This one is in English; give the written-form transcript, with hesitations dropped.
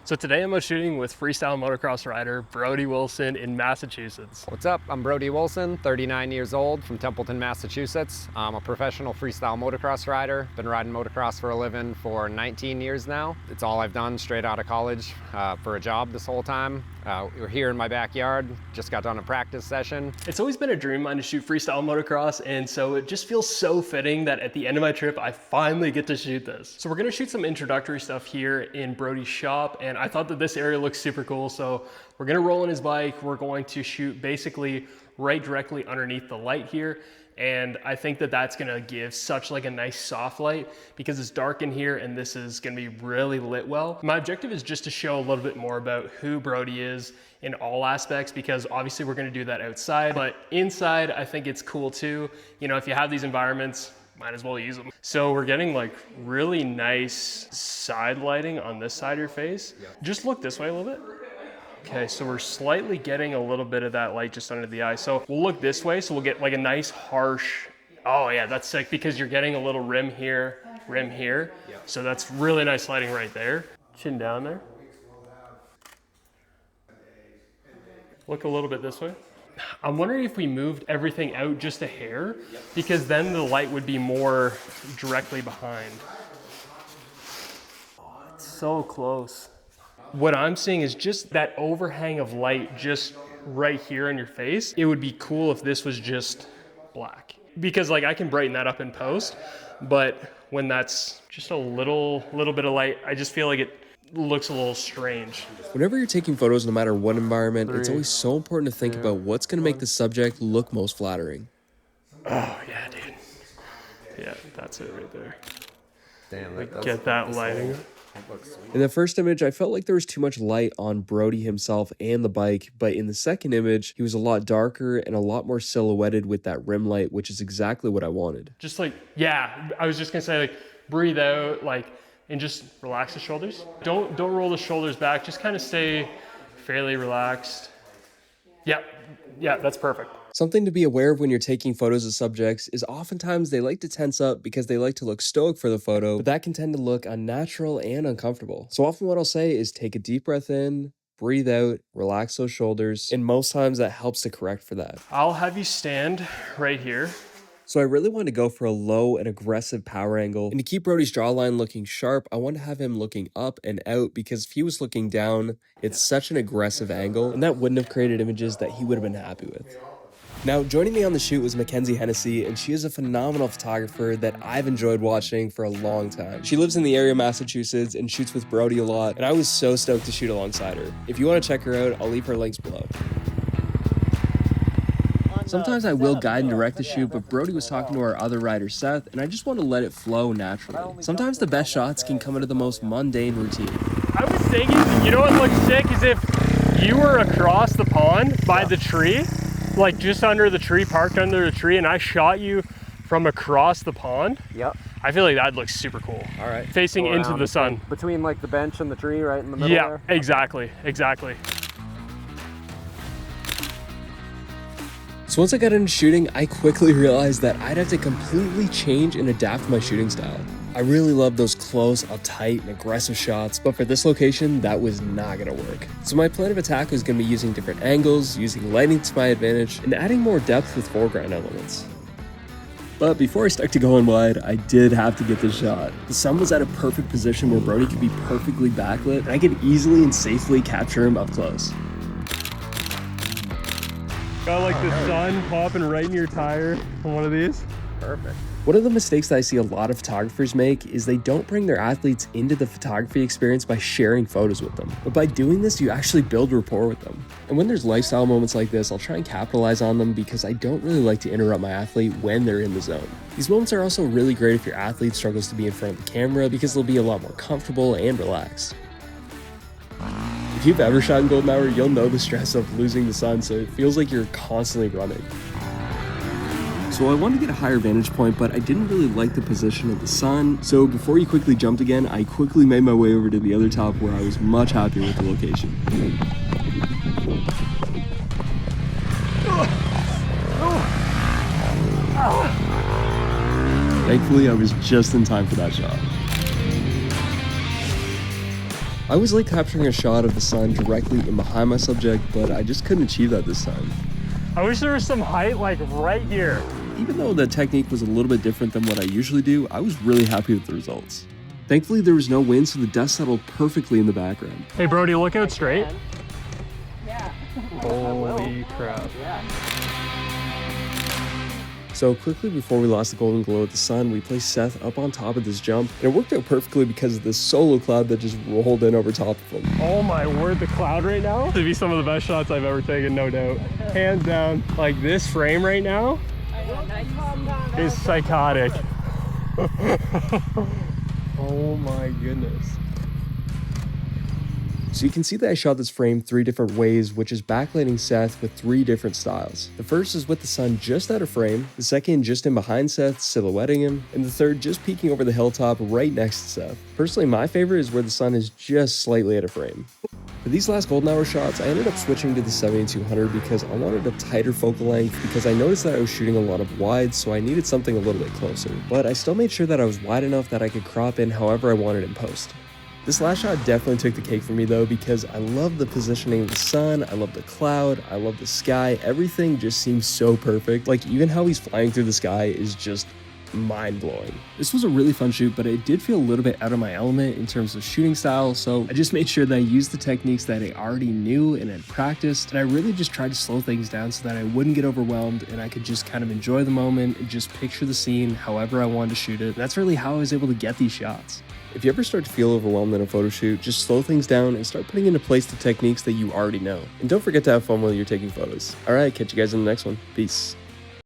So today I'm out shooting with freestyle motocross rider Brody Wilson in Massachusetts. What's up? I'm Brody Wilson, 39 years old, from Templeton, Massachusetts. I'm a professional freestyle motocross rider. Been riding motocross for a living for 19 years now. It's all I've done straight out of college for a job this whole time. We're here in my backyard, just got done a practice session. It's always been a dream of mine to shoot freestyle motocross, and so it just feels so fitting that at the end of my trip, I finally get to shoot this. So we're gonna shoot some introductory stuff here in Brody's shop, and I thought that this area looks super cool, so we're gonna roll in his bike. We're going to shoot basically right directly underneath the light here. And I think that that's gonna give such like a nice soft light because it's dark in here and this is gonna be really lit well. My objective is just to show a little bit more about who Brody is in all aspects, because obviously we're gonna do that outside, but inside I think it's cool too. You know, if you have these environments, might as well use them. So we're getting like really nice side lighting on this side of your face. Just look this way a little bit. Okay, so we're slightly getting a little bit of that light just under the eye. So we'll look this way, so we'll get like a nice harsh, oh yeah, that's sick, because you're getting a little rim here. So that's really nice lighting right there. Chin down there. Look a little bit this way. I'm wondering if we moved everything out just a hair, because then the light would be more directly behind. Oh, it's so close. What I'm seeing is just that overhang of light just right here on your face. It would be cool if this was just black, because like I can brighten that up in post, but when that's just a little bit of light, I just feel like it looks a little strange. Whenever you're taking photos, no matter what environment, it's always so important to think about what's going to make the subject look most flattering. Oh yeah, dude. Yeah, that's it right there. Damn, like, get that lighting. In the first image, I felt like there was too much light on Brody himself and the bike, but in the second image, he was a lot darker and a lot more silhouetted with that rim light, which is exactly what I wanted. Just like, yeah, I was just gonna say, like, breathe out, like, and just relax the shoulders. Don't roll the shoulders back, just kind of stay fairly relaxed. Yeah, that's perfect. Something to be aware of when you're taking photos of subjects is oftentimes they like to tense up because they like to look stoic for the photo, but that can tend to look unnatural and uncomfortable. So often what I'll say is take a deep breath in, breathe out, relax those shoulders, and most times that helps to correct for that. I'll have you stand right here. So I really wanted to go for a low and aggressive power angle, and to keep Brody's jawline looking sharp, I wanted to have him looking up and out, because if he was looking down, it's such an aggressive angle, and that wouldn't have created images that he would have been happy with. Now, joining me on the shoot was Mackenzie Hennessy, and she is a phenomenal photographer that I've enjoyed watching for a long time. She lives in the area of Massachusetts and shoots with Brody a lot, and I was so stoked to shoot alongside her. If you want to check her out, I'll leave her links below. Sometimes I will guide and direct the shoot, but Brody was talking to our other rider, Seth, and I just want to let it flow naturally. Sometimes the best shots can come out of the most mundane routine. I was thinking, you know what looks sick is if you were across the pond by the tree, like just under the tree, parked under the tree, and I shot you from across the pond. Yep. I feel like that looks super cool. All right. Facing into the sun. Between like the bench and the tree right in the middle there? Yeah, exactly. So once I got into shooting, I quickly realized that I'd have to completely change and adapt my shooting style. I really love those close, uptight, and aggressive shots, but for this location, that was not gonna work. So my plan of attack was gonna be using different angles, using lighting to my advantage, and adding more depth with foreground elements. But before I stuck to going wide, I did have to get this shot. The sun was at a perfect position where Brody could be perfectly backlit, and I could easily and safely capture him up close. Got like the sun popping right in your tire on one of these. Perfect. One of the mistakes that I see a lot of photographers make is they don't bring their athletes into the photography experience by sharing photos with them. But by doing this, you actually build rapport with them. And when there's lifestyle moments like this, I'll try and capitalize on them, because I don't really like to interrupt my athlete when they're in the zone. These moments are also really great if your athlete struggles to be in front of the camera, because they'll be a lot more comfortable and relaxed. If you've ever shot in golden hour, you'll know the stress of losing the sun, so it feels like you're constantly running. So I wanted to get a higher vantage point, but I didn't really like the position of the sun. So before he quickly jumped again, I quickly made my way over to the other top, where I was much happier with the location. Thankfully, I was just in time for that shot. I always like capturing a shot of the sun directly in behind my subject, but I just couldn't achieve that this time. I wish there was some height like right here. Even though the technique was a little bit different than what I usually do, I was really happy with the results. Thankfully, there was no wind, so the dust settled perfectly in the background. Hey Brody, look out straight. Yeah. Holy crap. So quickly before we lost the golden glow of the sun, we placed Seth up on top of this jump, and it worked out perfectly because of this solo cloud that just rolled in over top of him. Oh my word, the cloud right now to be some of the best shots I've ever taken, no doubt. Hands down. Like this frame right now is psychotic. Oh my goodness. So you can see that I shot this frame 3 different ways, which is backlighting Seth with 3 different styles. The first is with the sun just out of frame, the second just in behind Seth, silhouetting him, and the third just peeking over the hilltop right next to Seth. Personally, my favorite is where the sun is just slightly out of frame. For these last golden hour shots, I ended up switching to the 7200 because I wanted a tighter focal length because I noticed that I was shooting a lot of wides, so I needed something a little bit closer. But I still made sure that I was wide enough that I could crop in however I wanted in post. This last shot definitely took the cake for me though, because I love the positioning of the sun, I love the cloud, I love the sky, everything just seems so perfect. Like even how he's flying through the sky is just mind-blowing. This was a really fun shoot, but it did feel a little bit out of my element in terms of shooting style, so I just made sure that I used the techniques that I already knew and had practiced, and I really just tried to slow things down so that I wouldn't get overwhelmed and I could just kind of enjoy the moment and just picture the scene however I wanted to shoot it. And that's really how I was able to get these shots. If you ever start to feel overwhelmed in a photo shoot, just slow things down and start putting into place the techniques that you already know. And don't forget to have fun while you're taking photos. Alright, catch you guys in the next one. Peace.